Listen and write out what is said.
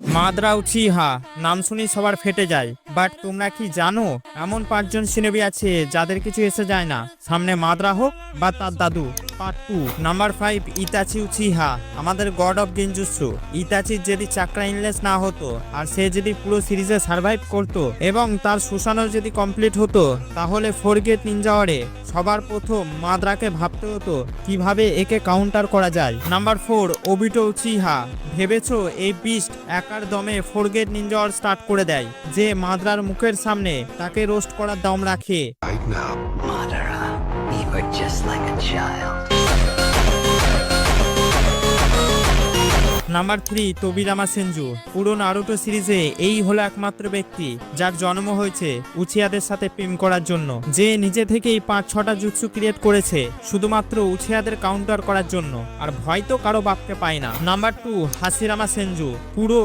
Madra Uchiha নাম শুনি সবার ফেটে যায়, বাট তোমরা কি জানো এমন 5জন সিনোবি আছে যাদের কিছু এসে যায় না, সামনে মাদ্রা হোক বা তার দাদু। পার্ট 2 নাম্বার 5 ইতাচি উচিহা, আমাদের গড অফ গেনজুৎসু। ইতাচির যদি চাকরা ইনলেস না হতো আর সে যদি পুরো সিরিজে সার্ভাইভ করতো এবং তার সুসানো যদি কমপ্লিট হতো, তাহলে ফোরগেট নিনজা ওয়ারে সবার প্রথম মাদ্রাকে ভাবতে হতো কিভাবে একে কাউন্টার করা যায়। নাম্বার 4 ওবিটো উচিহা, ভেবেছো এই বিস্ট একার দমে ফোরগেট নিনজা ওয়ার স্টার্ট করে দেয়, যে মাদ্রার মুখের সামনে তাকে রোস্ট করার দম রাখে। Right now. Madara, you are just like a child. Number 3 Tobirama Senju, পুরো নারুটো সিরিজে এই হলো একমাত্র ব্যক্তি যার জন্ম হয়েছে উচিয়াদের সাথে প্রেম করার জন্য, যে নিজে থেকেই 5-6টা জুৎসু ক্রিয়েট করেছে শুধুমাত্র উচিয়াদের কাউন্টার করার জন্য, আর ভয় তো কারো বাপকে পায় না। নাম্বার 2 হাসিরামা সেনজু, পুরো